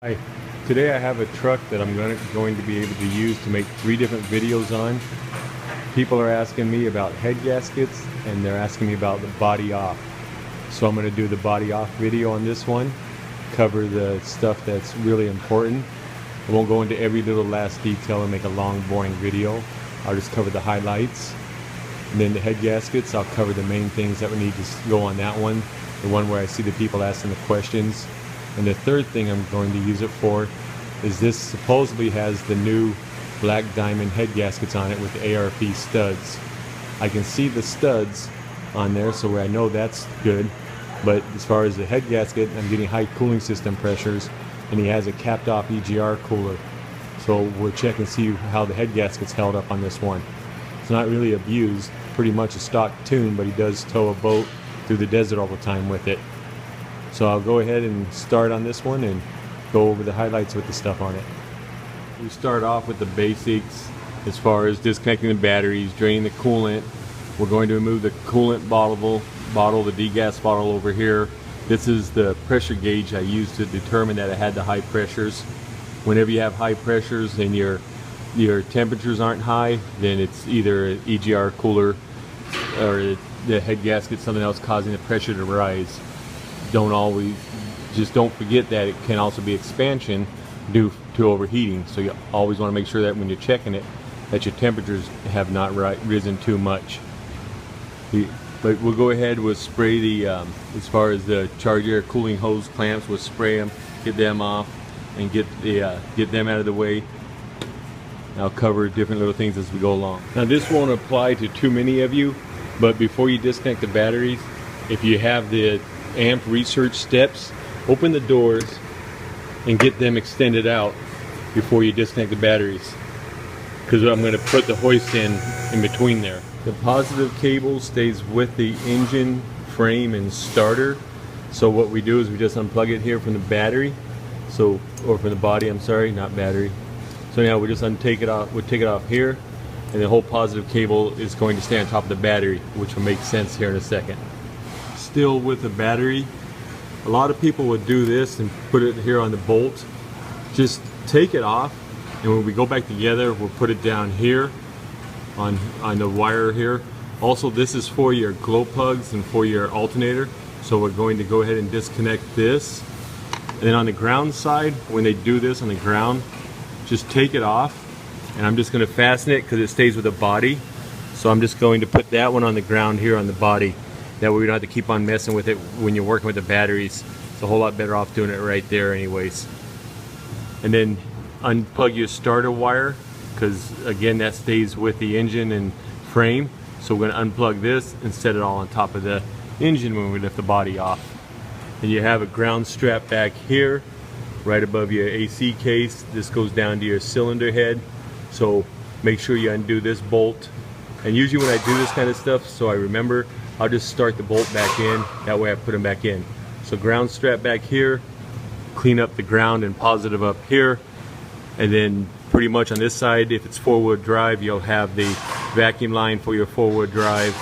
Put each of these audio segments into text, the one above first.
Hi, today I have a truck that I'm going to be able to use to make 3 different videos on. People are asking me about head gaskets and they're asking me about the body off. So I'm going to do the body off video on this one, cover the stuff that's really important. I won't go into every little last detail and make a long boring video. I'll just cover the highlights. And then the head gaskets, I'll cover the main things that we need to go on that one. The one where I see the people asking the questions. And the third thing I'm going to use it for is this supposedly has the new black diamond head gaskets on it with the ARP studs. I can see the studs on there, so I know that's good. But as far as the head gasket, I'm getting high cooling system pressures, and he has a capped off EGR cooler. So we'll check and see how the head gasket's held up on this one. It's not really abused, pretty much a stock tune, but he does tow a boat through the desert all the time with it. So I'll go ahead and start on this one and go over the highlights with the stuff on it. We start off with the basics as far as disconnecting the batteries, draining the coolant. We're going to remove the coolant bottle, the degas bottle over here. This is the pressure gauge I used to determine that it had the high pressures. Whenever you have high pressures and your temperatures aren't high, then it's either an EGR cooler or the head gasket, something else causing the pressure to rise. Just don't forget that it can also be expansion due to overheating. So you always want to make sure that when you're checking it, that your temperatures have not risen too much. But we'll go ahead, we'll spray the, as far as the charge air cooling hose clamps, we'll spray them, get them off, and get them out of the way. I'll cover different little things as we go along. Now this won't apply to too many of you, but before you disconnect the batteries, if you have the amp research steps, open the doors and get them extended out before you disconnect the batteries, because I'm going to put the hoist in between there. The positive cable stays with the engine, frame, and starter. So what we do is we just unplug it here from the battery, or from the body, I'm sorry, not battery. So now we just take it off here, and the whole positive cable is going to stay on top of the battery, which will make sense here in a second. Still with the battery, a lot of people would do this and put it here on the bolt. Just take it off, and when we go back together, we'll put it down here on the wire here. Also, this is for your glow plugs and for your alternator, so we're going to go ahead and disconnect this. And then on the ground side, when they do this on the ground, just take it off, and I'm just going to fasten it because it stays with the body. So I'm just going to put that one on the ground here on the body. That way we don't have to keep on messing with it when you're working with the batteries. It's a whole lot better off doing it right there anyways. And then unplug your starter wire, because again that stays with the engine and frame. So we're going to unplug this and set it all on top of the engine when we lift the body off. And you have a ground strap back here right above your AC case. This goes down to your cylinder head. So make sure you undo this bolt. And usually when I do this kind of stuff, so I remember, I'll just start the bolt back in, that way I put them back in. So ground strap back here, clean up the ground and positive up here, and then pretty much on this side, if it's 4-wheel drive, you'll have the vacuum line for your 4-wheel drive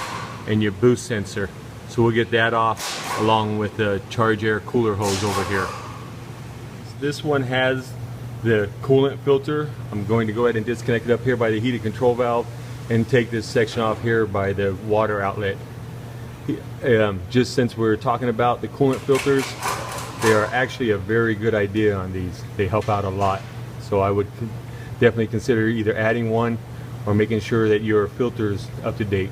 and your boost sensor. So we'll get that off along with the charge air cooler hose over here. This one has the coolant filter. I'm going to go ahead and disconnect it up here by the heated control valve and take this section off here by the water outlet. Just since we're talking about the coolant filters, they are actually a very good idea on these. They help out a lot. So I would definitely consider either adding one or making sure that your filter's up to date.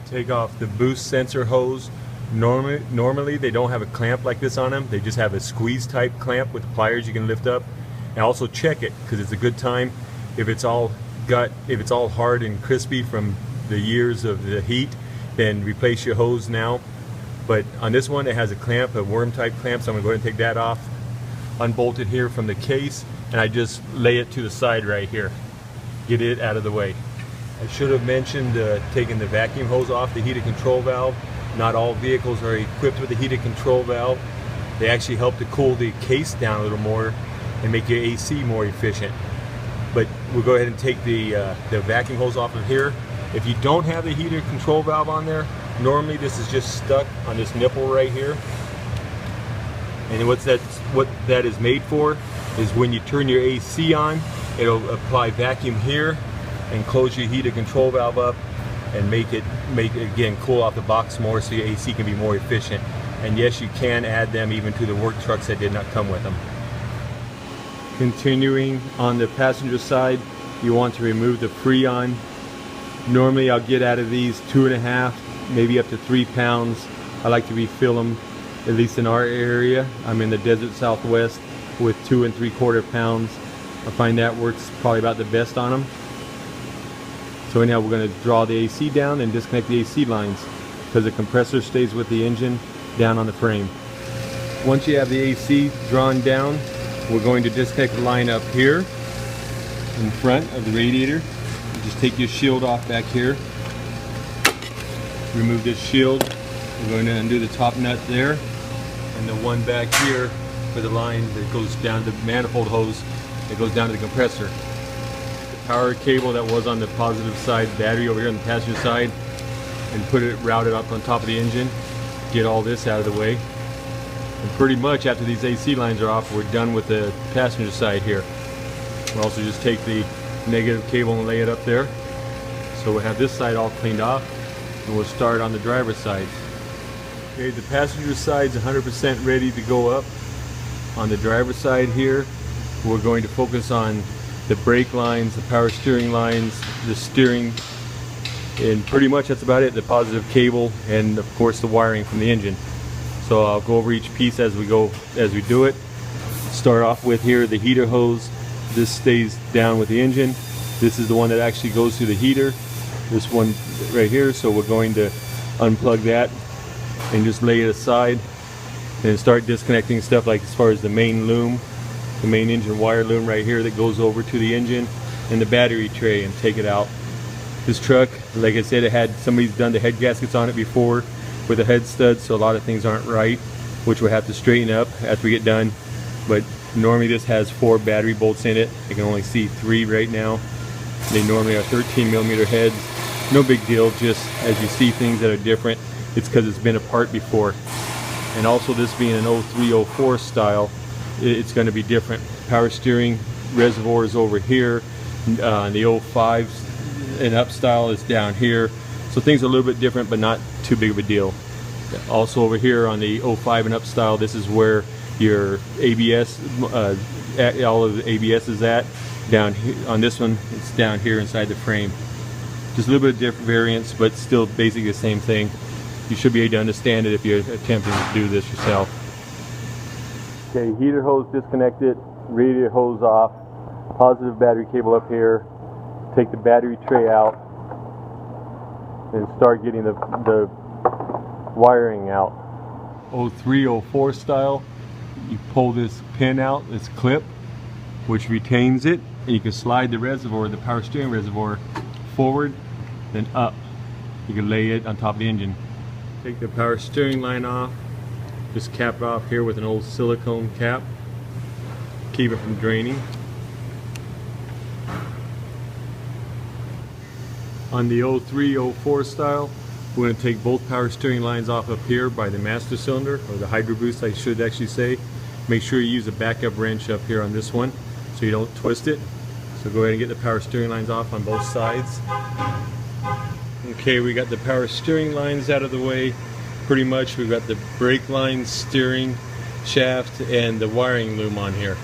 Take off the boost sensor hose. Normally they don't have a clamp like this on them. They just have a squeeze type clamp with pliers you can lift up. And also check it, because it's a good time if it's all hard and crispy from the years of the heat, then replace your hose now. But on this one it has a clamp, a worm type clamp, so I'm going to go ahead and take that off, unbolt it here from the case, and I just lay it to the side right here. Get it out of the way. I should have mentioned taking the vacuum hose off the heated control valve. Not all vehicles are equipped with a heated control valve. They actually help to cool the case down a little more and make your AC more efficient. But we'll go ahead and take the vacuum hose off of here. If you don't have the heated control valve on there, normally this is just stuck on this nipple right here. And what that is made for is when you turn your AC on, it'll apply vacuum here and close your heater control valve up and make it again cool off the box more, so your AC can be more efficient. And yes, you can add them even to the work trucks that did not come with them. Continuing on the passenger side, you want to remove the Freon. Normally I'll get out of these 2.5, maybe up to 3 pounds. I like to refill them, at least in our area. I'm in the desert Southwest with 2 3/4 pounds. I find that works probably about the best on them. So anyhow, we're going to draw the AC down and disconnect the AC lines, because the compressor stays with the engine down on the frame. Once you have the AC drawn down, we're going to disconnect the line up here in front of the radiator. You just take your shield off back here. Remove this shield. We're going to undo the top nut there, and the one back here for the line that goes down to the manifold hose that goes down to the compressor. The power cable that was on the positive side, battery over here on the passenger side, and put it routed up on top of the engine. Get all this out of the way. And pretty much after these AC lines are off, we're done with the passenger side here. We'll also just take the negative cable and lay it up there. So we'll have this side all cleaned off, and we'll start on the driver's side. Okay, the passenger side's 100% ready to go up. On the driver's side here, we're going to focus on the brake lines, the power steering lines, the steering, and pretty much that's about it. The positive cable, and of course the wiring from the engine. So I'll go over each piece as we do it. Start off with here the heater hose. This stays down with the engine. This is the one that actually goes through the heater. This one right here. So we're going to unplug that and just lay it aside and start disconnecting stuff like as far as the main loom, the main engine wire loom right here that goes over to the engine, and the battery tray, and take it out. This truck, like I said, it had somebody's done the head gaskets on it before with the head studs, so a lot of things aren't right, which we'll have to straighten up after we get done. But normally this has 4 battery bolts in it. I can only see 3 right now. They normally are 13mm heads. No big deal, just as you see things that are different, it's because it's been apart before. And also, this being an 03-04 style, it's going to be different. Power steering reservoir is over here. The 05s and up style is down here. So things are a little bit different, but not too big of a deal. Also over here on the 05 and up style, this is where your ABS, all of the ABS is at. Down here, on this one, it's down here inside the frame. Just a little bit of different variance, but still basically the same thing. You should be able to understand it if you're attempting to do this yourself. Okay, heater hose disconnected, radiator hose off, positive battery cable up here. Take the battery tray out and start getting the wiring out. 03-04 style, you pull this pin out, this clip, which retains it, and you can slide the reservoir, the power steering reservoir, forward, then up. You can lay it on top of the engine. Take the power steering line off, just cap it off here with an old silicone cap, keep it from draining. On the 03-04 style, we're going to take both power steering lines off up here by the master cylinder, or the hydro boost I should actually say. Make sure you use a backup wrench up here on this one so you don't twist it. So go ahead and get the power steering lines off on both sides. Okay, we got the power steering lines out of the way. Pretty much we've got the brake lines, steering shaft, and the wiring loom on here.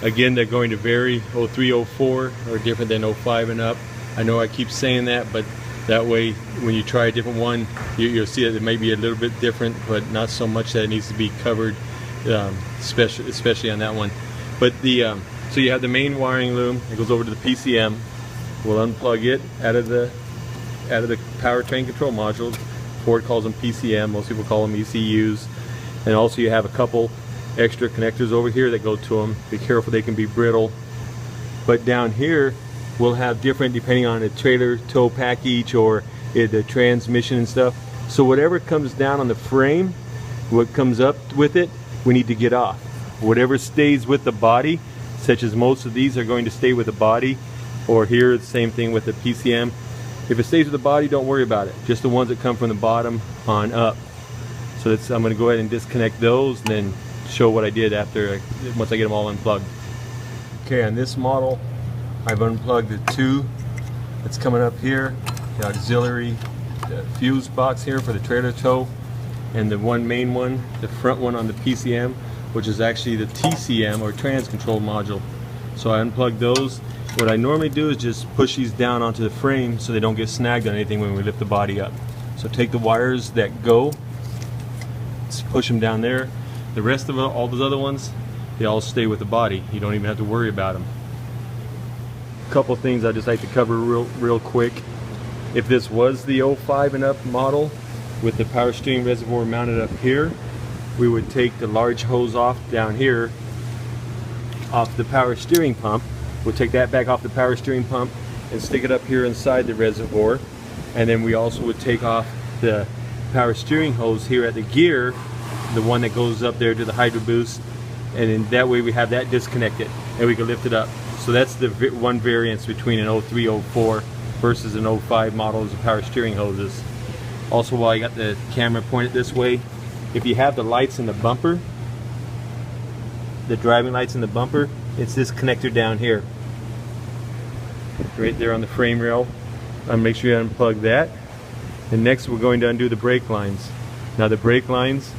Again, they're going to vary. 03-04 are different than 05 and up. I know I keep saying that, but that way when you try a different one, you'll see that it may be a little bit different, but not so much that it needs to be covered, especially on that one. But so you have the main wiring loom. It goes over to the PCM. We'll unplug it out of the powertrain control modules. Ford calls them PCM. Most people call them ECUs. And also you have a couple extra connectors over here that go to them. Be careful, they can be brittle. But down here we'll have different depending on the trailer tow package or the transmission and stuff. So whatever comes down on the frame, what comes up with it, we need to get off. Whatever stays with the body, such as most of these are going to stay with the body, or here the same thing with the PCM. If it stays with the body, don't worry about it. Just the ones that come from the bottom on up. So I'm going to go ahead and disconnect those and then show what I did after once I get them all unplugged. Okay, on this model, I've unplugged the two that's coming up here, the auxiliary fuse box here for the trailer tow, and the one main one, the front one on the PCM, which is actually the TCM or trans control module. So I unplugged those. What I normally do is just push these down onto the frame so they don't get snagged on anything when we lift the body up. So take the wires that go, just push them down there. The rest of all those other ones, they all stay with the body. You don't even have to worry about them. A couple things I just like to cover real quick. If this was the 05 and up model with the power steering reservoir mounted up here, we would take the large hose off down here off the power steering pump. We'll take that back off the power steering pump and stick it up here inside the reservoir. And then we also would take off the power steering hose here at the gear, the one that goes up there to the hydro boost, and then that way we have that disconnected and we can lift it up. So that's the one variance between an 03, 04 versus an 05 model of power steering hoses. Also, while I got the camera pointed this way, if you have the lights in the bumper, the driving lights in the bumper, it's this connector down here, right there on the frame rail. Make sure you unplug that. And next we're going to undo the brake lines. Now the brake lines,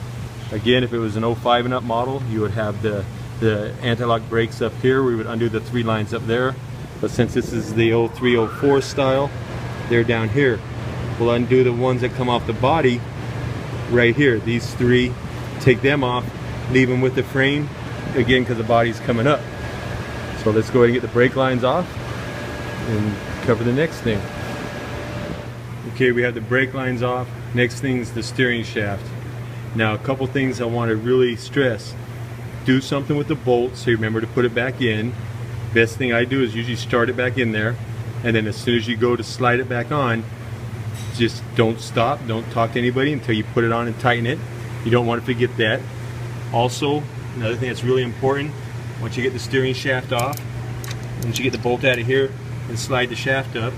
again, if it was an 05 and up model, you would have the anti-lock brakes up here. We would undo the 3 lines up there. But since this is the 03, 04 style, they're down here. We'll undo the ones that come off the body right here. These 3, take them off, leave them with the frame, again, because the body's coming up. So let's go ahead and get the brake lines off and cover the next thing. Okay, we have the brake lines off. Next thing is the steering shaft. Now, a couple things I want to really stress. Do something with the bolt, so you remember to put it back in. Best thing I do is usually start it back in there, and then as soon as you go to slide it back on, just don't stop, don't talk to anybody until you put it on and tighten it. You don't want to forget that. Also, another thing that's really important, once you get the steering shaft off, once you get the bolt out of here and slide the shaft up,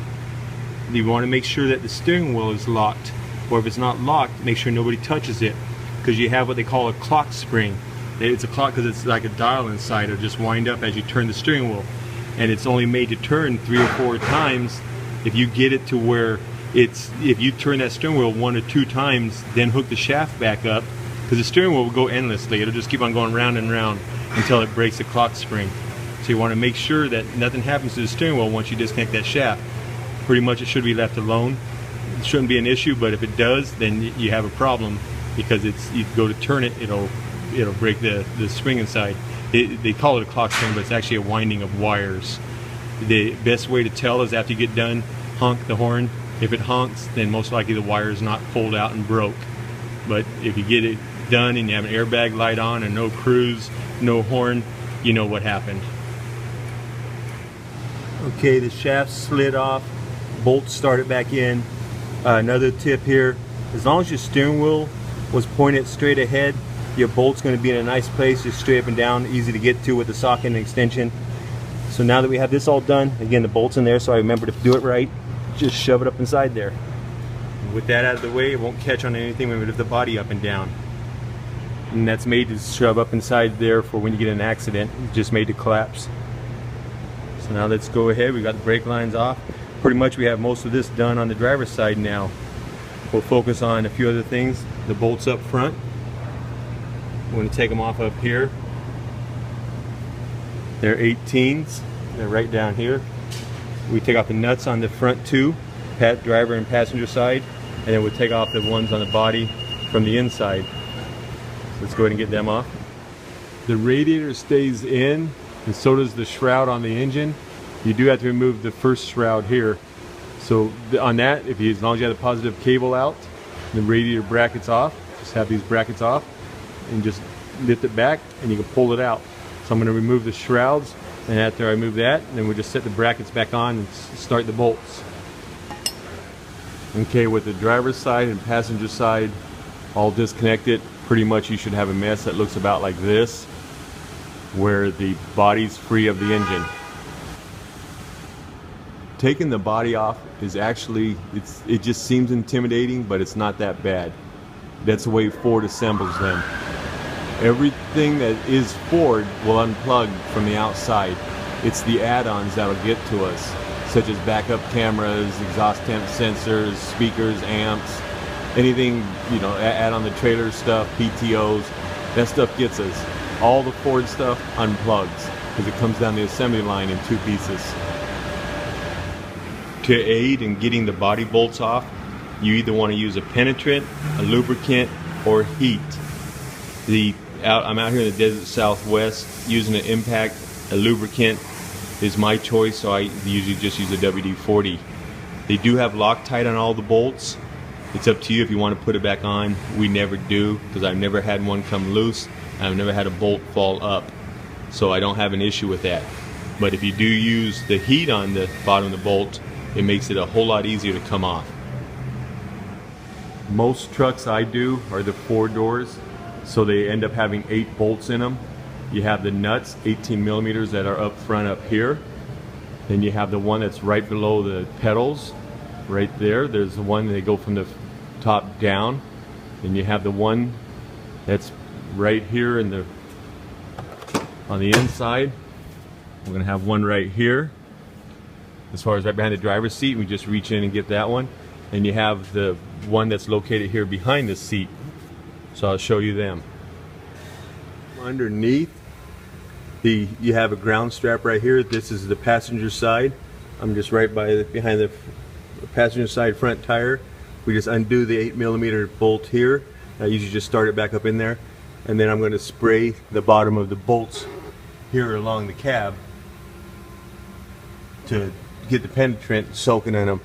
you want to make sure that the steering wheel is locked, or if it's not locked, make sure nobody touches it, because you have what they call a clock spring. It's a clock because it's like a dial inside. It'll just wind up as you turn the steering wheel, and it's only made to turn 3 or 4 times. If you get it to where if you turn that steering wheel 1 or 2 times, then hook the shaft back up, because the steering wheel will go endlessly. It'll just keep on going round and round until it breaks the clock spring. So you want to make sure that nothing happens to the steering wheel once you disconnect that shaft. Pretty much it should be left alone. It shouldn't be an issue, but if it does, then you have a problem, because you go to turn it, it'll break the spring inside. They call it a clock spring, but it's actually a winding of wires. The best way to tell is after you get done, honk the horn. If it honks, then most likely the wire is not pulled out and broke. But if you get it done and you have an airbag light on and no cruise, no horn, you know what happened. Okay, the shaft slid off, bolts started back in. Another tip here, as long as your steering wheel was pointed straight ahead, your bolt's going to be in a nice place, just straight up and down, easy to get to with the socket and extension. So now that we have this all done, again, the bolt's in there, so I remember to do it right. Just shove it up inside there. With that out of the way, it won't catch on anything when we lift the body up and down. And that's made to shove up inside there for when you get in an accident. It's just made to collapse. So now let's go ahead. We got the brake lines off. Pretty much we have most of this done on the driver's side now. We'll focus on a few other things. The bolts up front. We're going to take them off up here. They're 18s. They're right down here. We take off the nuts on the front two, driver and passenger side, and then we'll take off the ones on the body from the inside. So let's go ahead and get them off. The radiator stays in, and so does the shroud on the engine. You do have to remove the first shroud here. So on that, as long as you have the positive cable out, the radiator brackets off, just have these brackets off, and just lift it back, and you can pull it out. So I'm going to remove the shrouds, and after I remove that, then we'll just set the brackets back on and start the bolts. Okay, with the driver's side and passenger side all disconnected, pretty much you should have a mess that looks about like this, where the body's free of the engine. Taking the body off is actually, it just seems intimidating, but it's not that bad. That's the way Ford assembles them. Everything that is Ford will unplug from the outside. It's the add-ons that'll get to us, such as backup cameras, exhaust temp sensors, speakers, amps, anything, you know, add on the trailer stuff, PTOs, that stuff gets us. All the Ford stuff unplugs because it comes down the assembly line in 2 pieces. To aid in getting the body bolts off, you either want to use a penetrant, a lubricant, or heat. I'm out here in the desert Southwest using an impact. A lubricant is my choice, so I usually just use a WD-40. They do have Loctite on all the bolts. It's up to you if you want to put it back on. We never do, because I've never had one come loose. I've never had a bolt fall up, so I don't have an issue with that. But if you do use the heat on the bottom of the bolt, it makes it a whole lot easier to come off. Most trucks I do are the 4 doors, so they end up having 8 bolts in them. You have the nuts, 18 millimeters, that are up front up here. Then you have the one that's right below the pedals, right there. There's the one that go from the top down. Then you have the one that's right here in the on the inside. We're gonna have one right here, as far as right behind the driver's seat. We just reach in and get that one. And you have the one that's located here behind the seat. So I'll show you them. Underneath, you have a ground strap right here. This is the passenger side. I'm just right behind the passenger side front tire. We just undo the 8 millimeter bolt here. I usually just start it back up in there. And then I'm going to spray the bottom of the bolts here along the cab to get the penetrant soaking in them.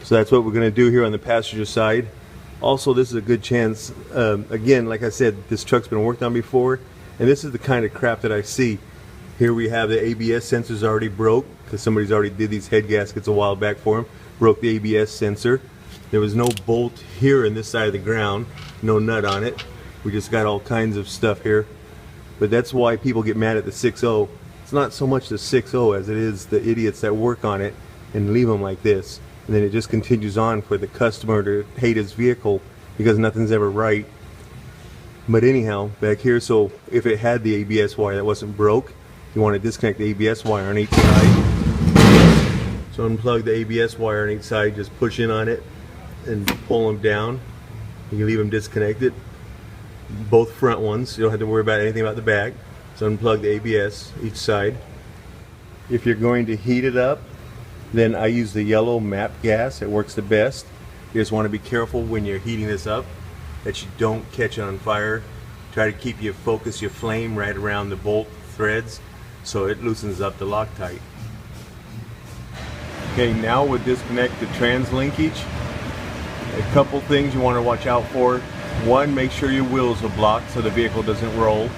So that's what we're going to do here on the passenger side. Also, this is a good chance, again, like I said, this truck's been worked on before, and this is the kind of crap that I see. Here we have the ABS sensors already broke, because somebody's already did these head gaskets a while back for them, broke the ABS sensor. There was no bolt here in this side of the ground, no nut on it. We just got all kinds of stuff here. But that's why people get mad at the 6.0. It's not so much the 6.0 as it is the idiots that work on it and leave them like this. And then it just continues on for the customer to hate his vehicle because nothing's ever right. But anyhow, back here, so if it had the ABS wire that wasn't broke, you want to disconnect the ABS wire on each side. So unplug the ABS wire on each side, just push in on it and pull them down. You can leave them disconnected. Both front ones, you don't have to worry about anything about the back. So unplug the ABS each side. If you're going to heat it up, then I use the yellow MAP gas. It works the best. You just want to be careful when you're heating this up that you don't catch it on fire. Try to keep your focus, your flame right around the bolt threads so it loosens up the Loctite. Okay, now we'll disconnect the trans linkage. A couple things you want to watch out for. One, make sure your wheels are blocked so the vehicle doesn't roll.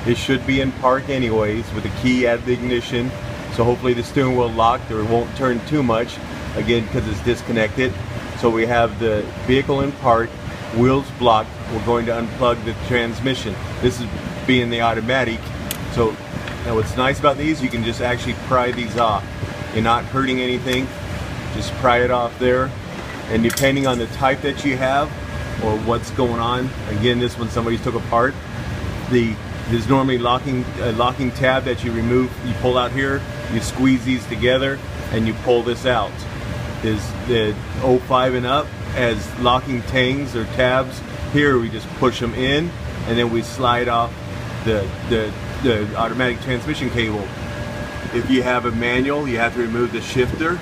It should be in park anyways with the key out of the ignition. So hopefully the steering wheel locked or it won't turn too much, again because it's disconnected. So we have the vehicle in park, wheels blocked. We're going to unplug the transmission. This is being the automatic. So now what's nice about these, you can just actually pry these off. You're not hurting anything, just pry it off there. And depending on the type that you have or what's going on, again this one somebody took apart, there's normally a locking tab that you remove, you pull out here, you squeeze these together and you pull this out. There's the 05 and up as locking tangs or tabs. Here we just push them in and then we slide off the automatic transmission cable. If you have a manual, you have to remove the shifter.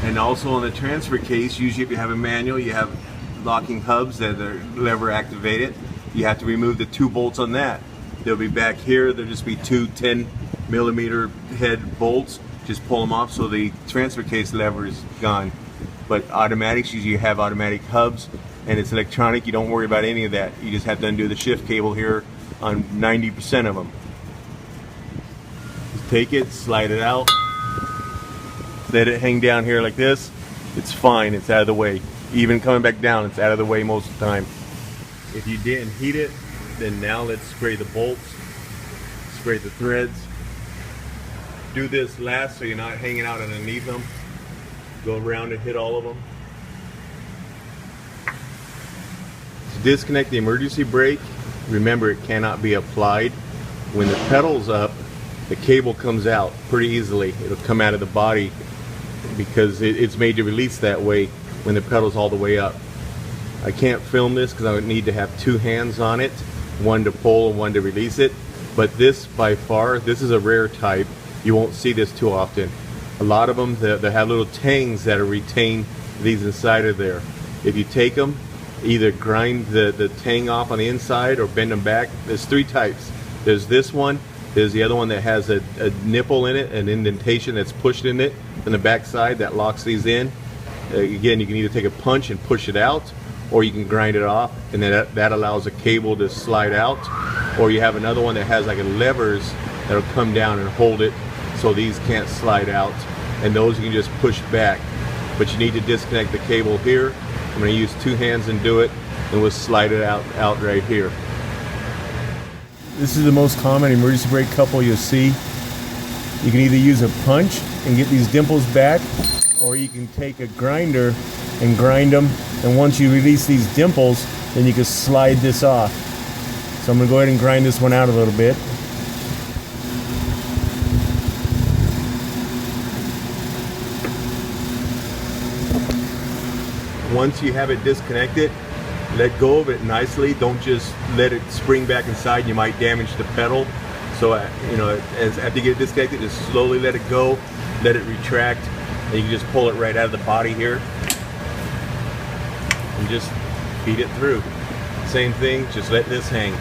And also on the transfer case, usually if you have a manual, you have locking hubs that are lever activated. You have to remove the 2 bolts on that. They'll be back here. There'll just be 2 10 millimeter head bolts. Just pull them off so the transfer case lever is gone. But automatics, usually you have automatic hubs and it's electronic. You don't worry about any of that. You just have to undo the shift cable here on 90% of them. Just take it, slide it out, let it hang down here like this. It's fine, it's out of the way. Even coming back down, it's out of the way most of the time. If you didn't heat it, then now let's spray the bolts, spray the threads. Do this last so you're not hanging out underneath them. Go around and hit all of them. To disconnect the emergency brake, remember it cannot be applied. When the pedal's up, the cable comes out pretty easily. It'll come out of the body because it's made to release that way when the pedal's all the way up. I can't film this because I would need to have two hands on it, one to pull and one to release it. But this, by far, this is a rare type. You won't see this too often. A lot of them, they have little tangs that retain these inside of there. If you take them, either grind the tang off on the inside or bend them back. There's three types. There's this one. There's the other one that has a nipple in it, an indentation that's pushed in it from the back side that locks these in. Again, you can either take a punch and push it out, or you can grind it off, and then that allows a cable to slide out. Or you have another one that has like a levers that'll come down and hold it so these can't slide out, and those you can just push back. But you need to disconnect the cable here. I'm going to use two hands and do it, and we'll slide it out right here. This is the most common emergency brake couple you'll see. You can either use a punch and get these dimples back, or you can take a grinder and grind them, and once you release these dimples, then you can slide this off. So I'm going to go ahead and grind this one out a little bit. Once you have it disconnected, let go of it nicely. Don't just let it spring back inside. You might damage the pedal. So after you get it disconnected, just slowly let it go, let it retract, and you can just pull it right out of the body here and just feed it through. Same thing, just let this hang.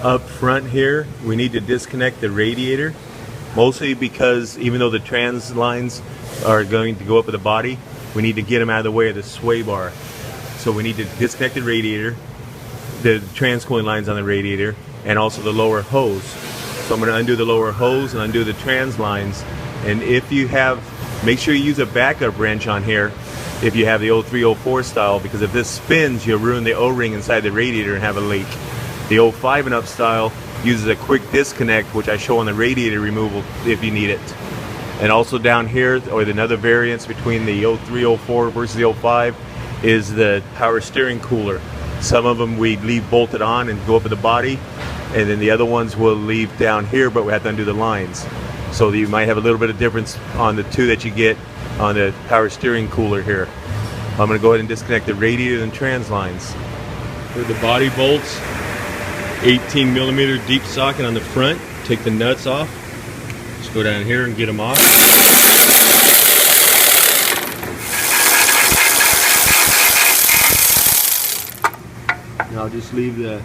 Up front here, we need to disconnect the radiator, mostly because even though the trans lines are going to go up with the body, we need to get them out of the way of the sway bar. So we need to disconnect the radiator, the trans cooling lines on the radiator, and also the lower hose. So I'm going to undo the lower hose and undo the trans lines. And if you have, make sure you use a backup wrench on here if you have the 0304 style, because if this spins, you'll ruin the O-ring inside the radiator and have a leak. The 05 and up style uses a quick disconnect, which I show on the radiator removal if you need it. And also down here, or another variance between the 0304 versus the 05, is the power steering cooler. Some of them we leave bolted on and go up with the body, and then the other ones we'll leave down here, but we have to undo the lines. So you might have a little bit of difference on the two that you get on the power steering cooler here. I'm going to go ahead and disconnect the radiator and trans lines. For the body bolts, 18mm deep socket on the front. Take the nuts off. Just go down here and get them off. Now I'll just leave the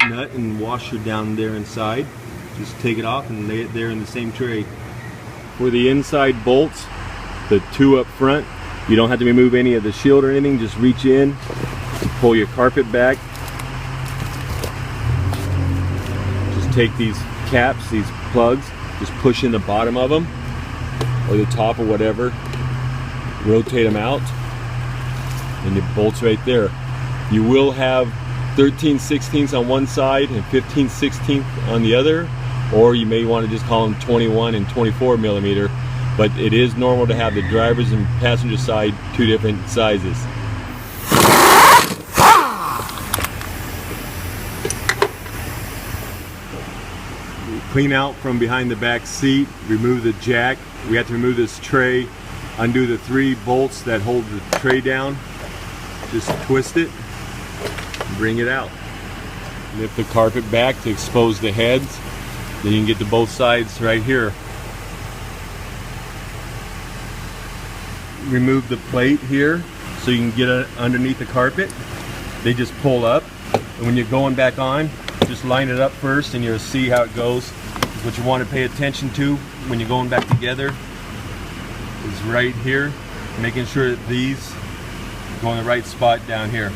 nut and washer down there inside. Just take it off and lay it there in the same tray. For the inside bolts, the two up front, you don't have to remove any of the shield or anything. Just reach in, pull your carpet back. Just take these caps, these plugs, just push in the bottom of them or the top or whatever, rotate them out, and it bolts right there. You will have 13/16 on one side and 15/16 on the other, or you may want to just call them 21 and 24mm, but it is normal to have the driver's and passenger side two different sizes. Clean out from behind the back seat, remove the jack. We have to remove this tray, undo the 3 bolts that hold the tray down. Just twist it, and bring it out. Lift the carpet back to expose the heads. Then you can get to both sides right here. Remove the plate here so you can get underneath the carpet. They just pull up, and when you're going back on, just line it up first and you'll see how it goes. What you want to pay attention to when you're going back together is right here, making sure that these go in the right spot down here.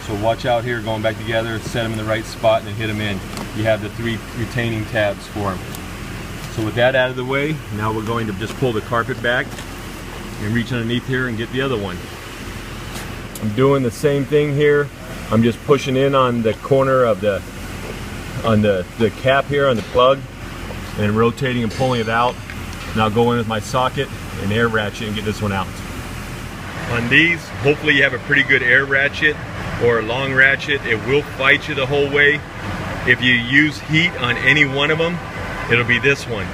So watch out here going back together, set them in the right spot and then hit them in. You have the 3 retaining tabs for them. So with that out of the way, now we're going to just pull the carpet back and reach underneath here and get the other one. I'm doing the same thing here. I'm just pushing in on the corner of the cap here on the plug and rotating and pulling it out. Now go in with my socket and air ratchet and get this one out. On these, hopefully you have a pretty good air ratchet or a long ratchet, it will fight you the whole way. If you use heat on any one of them, it'll be this one.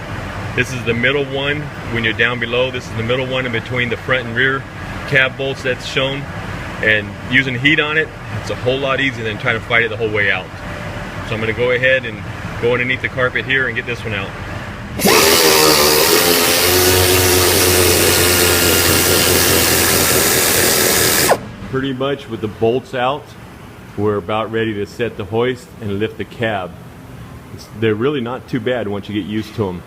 This is the middle one when you're down below. This is the middle one in between the front and rear cab bolts that's shown. And using heat on it, it's a whole lot easier than trying to fight it the whole way out. So I'm going to go ahead and go underneath the carpet here and get this one out. Pretty much with the bolts out, we're about ready to set the hoist and lift the cab. They're really not too bad once you get used to them.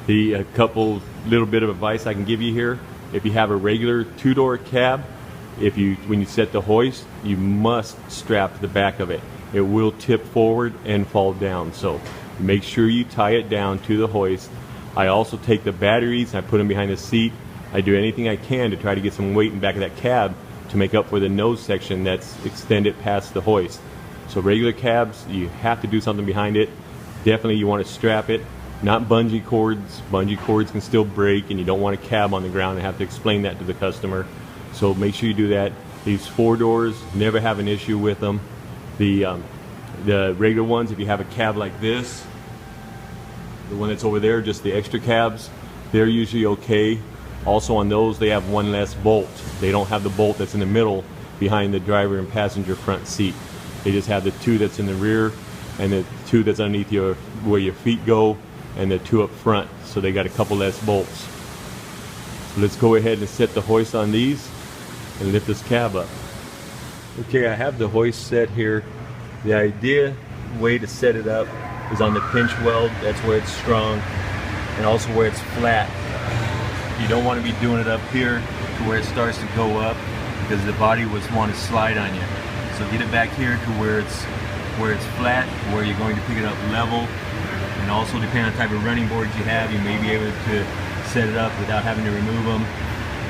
A couple little bit of advice I can give you here: if you have a regular two-door cab, when you set the hoist, you must strap the back of it. It will tip forward and fall down, so make sure you tie it down to the hoist. I also take the batteries and I put them behind the seat. I do anything I can to try to get some weight in the back of that cab to make up for the nose section that's extended past the hoist. So regular cabs, you have to do something behind it. Definitely you want to strap it, not bungee cords. Bungee cords can still break, and you don't want a cab on the ground and have to explain that to the customer. So make sure you do that. These four doors, never have an issue with them. The regular ones, if you have a cab like this, the one that's over there, just the extra cabs, they're usually okay. Also on those, they have one less bolt. They don't have the bolt that's in the middle behind the driver and passenger front seat. They just have the two that's in the rear and the two that's underneath where your feet go, and the two up front. So they got a couple less bolts. So let's go ahead and set the hoist on these and lift this cab up. Okay, I have the hoist set here. The idea way to set it up is on the pinch weld. That's where it's strong, and also where it's flat. You don't want to be doing it up here to where it starts to go up, because the body would want to slide on you. So get it back here to where it's flat, where you're going to pick it up level. And also, depending on the type of running boards you have, you may be able to set it up without having to remove them.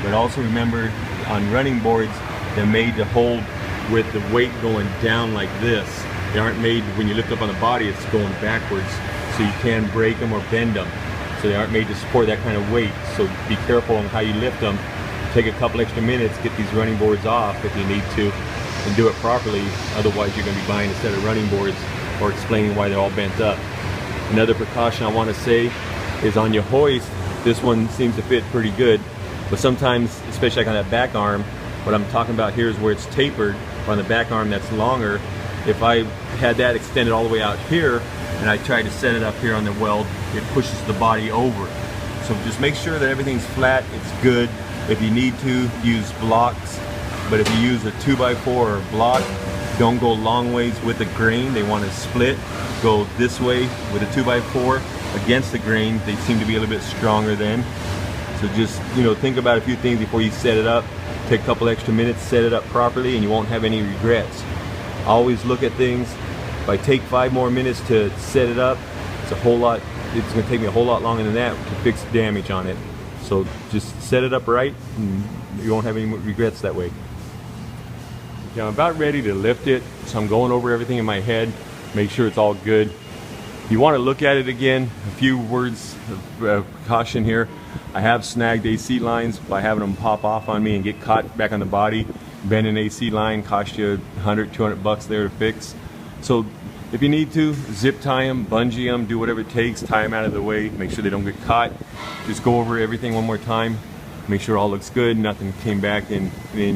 But also remember, on running boards, they're made to hold with the weight going down like this. They aren't made, when you lift up on the body, it's going backwards, so you can break them or bend them. So they aren't made to support that kind of weight. So be careful on how you lift them. Take a couple extra minutes, get these running boards off if you need to, and do it properly. Otherwise, you're going to be buying a set of running boards or explaining why they're all bent up. Another precaution I want to say is on your hoist, this one seems to fit pretty good, but sometimes, especially like on that back arm, what I'm talking about here is where it's tapered, or on the back arm that's longer. If I had that extended all the way out here and I tried to set it up here on the weld, it pushes the body over. So just make sure that everything's flat, it's good. If you need to, use blocks, but if you use a 2x4 or a block, don't go long ways with the grain. They want to split. Go this way with a 2x4 against the grain. They seem to be a little bit stronger then. So just, think about a few things before you set it up. Take a couple extra minutes, set it up properly, and you won't have any regrets. Always look at things. If I take 5 more minutes to set it up, it's going to take me a whole lot longer than that to fix damage on it. So just set it up right, and you won't have any regrets that way. Okay, I'm about ready to lift it, so I'm going over everything in my head, make sure it's all good. If you want to look at it again, a few words of caution here. I have snagged AC lines by having them pop off on me and get caught back on the body. Bend an AC line cost you $100-200 there to fix. So if you need to, zip tie them, bungee them, do whatever it takes, tie them out of the way, make sure they don't get caught. Just go over everything one more time, make sure all looks good, nothing came back in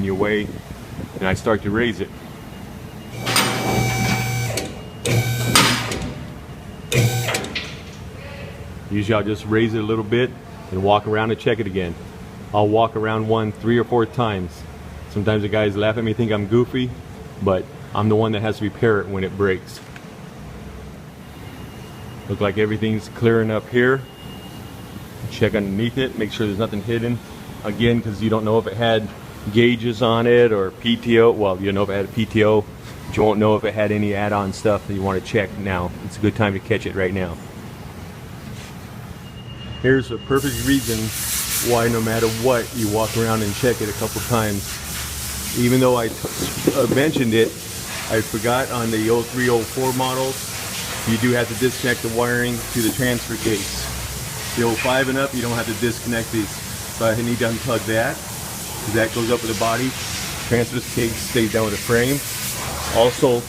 your way, and I start to raise it. Usually I'll just raise it a little bit and walk around and check it again. I'll walk around one 3 or 4 times. Sometimes the guys laugh at me, think I'm goofy, but I'm the one that has to repair it when it breaks. Look like everything's clearing up here. Check underneath it, make sure there's nothing hidden. Again, because you don't know if it had gauges on it or PTO. Well, you know if it had a PTO, but you won't know if it had any add-on stuff that you want to check now. It's a good time to catch it right now. Here's a perfect reason why no matter what, you walk around and check it a couple times. Even though I mentioned it, I forgot on the 0304 models, you do have to disconnect the wiring to the transfer case. The 05 and up, you don't have to disconnect these. So I need to unplug that, because that goes up with the body. Transfer case stays down with the frame. Also,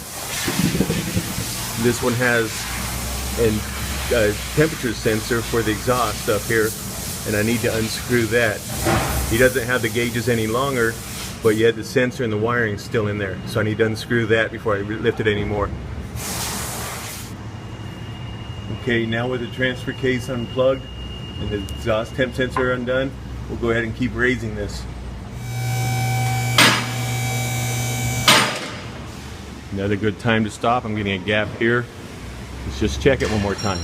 this one has a temperature sensor for the exhaust up here, and I need to unscrew that. He doesn't have the gauges any longer, but yet the sensor and the wiring is still in there, so I need to unscrew that before I lift it anymore. Okay, now with the transfer case unplugged and the exhaust temp sensor undone, we'll go ahead and keep raising this. Another good time to stop. I'm getting a gap here. Let's just check it one more time.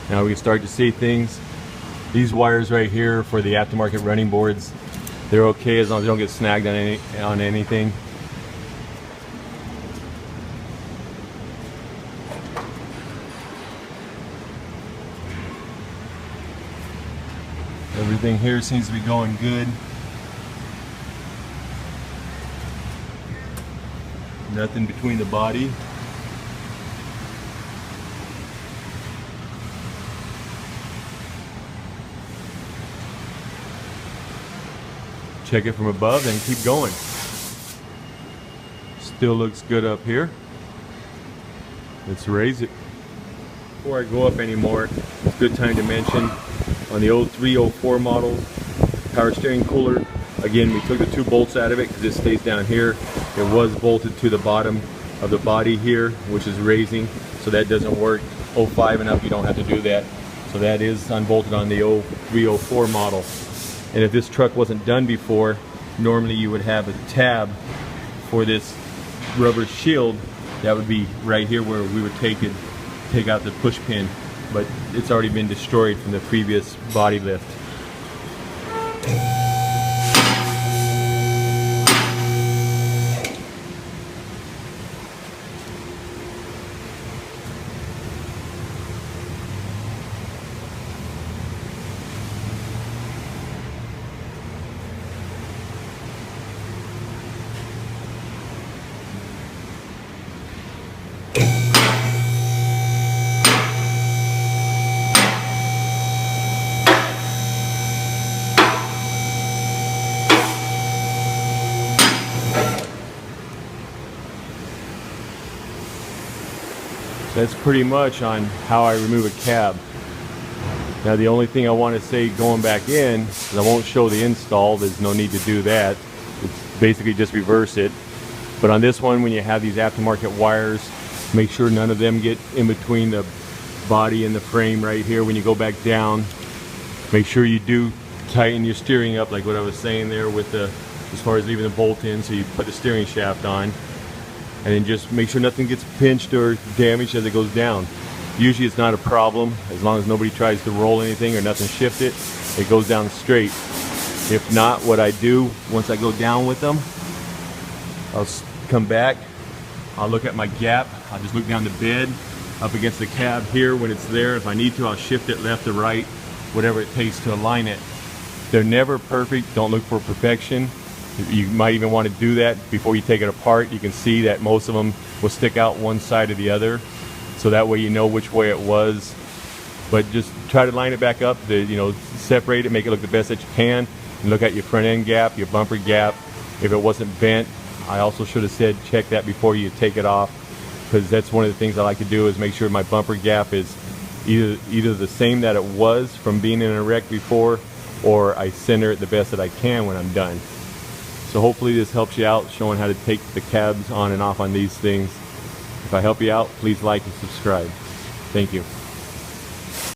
Now we can start to see things. These wires right here for the aftermarket running boards, they're okay as long as they don't get snagged on anything. Everything here seems to be going good. Nothing between the body. Check it from above and keep going. Still looks good up here. Let's raise it. Before I go up anymore, it's a good time to mention on the 0304 model power steering cooler, again, we took the 2 bolts out of it because it stays down here. It was bolted to the bottom of the body here, which is raising, so that doesn't work. 05 and up, you don't have to do that. So that is unbolted on the 0304 model. And if this truck wasn't done before, normally you would have a tab for this rubber shield. That would be right here where we would take out the push pin, but it's already been destroyed from the previous body lift. That's pretty much on how I remove a cab. Now the only thing I want to say going back in, is I won't show the install, there's no need to do that. It's basically just reverse it. But on this one, when you have these aftermarket wires, make sure none of them get in between the body and the frame right here. When you go back down, make sure you do tighten your steering up like what I was saying there with the, as far as leaving the bolt in, so you put the steering shaft on. And then just make sure nothing gets pinched or damaged as it goes down. Usually it's not a problem as long as nobody tries to roll anything or nothing shift it. It goes down straight. If not, what I do once I go down with them, I'll come back, I'll look at my gap, I'll just look down the bed up against the cab here when it's there. If I need to, I'll shift it left or right, whatever it takes to align it. They're never perfect. Don't look for perfection. You might even want to do that before you take it apart. You can see that most of them will stick out one side or the other, so that way you know which way it was. But just try to line it back up, separate it, make it look the best that you can, and look at your front end gap, your bumper gap. If it wasn't bent, I also should have said check that before you take it off, because that's one of the things I like to do, is make sure my bumper gap is either the same that it was from being in a wreck before, or I center it the best that I can when I'm done. So hopefully this helps you out, showing how to take the cabs on and off on these things. If I help you out, please like and subscribe. Thank you.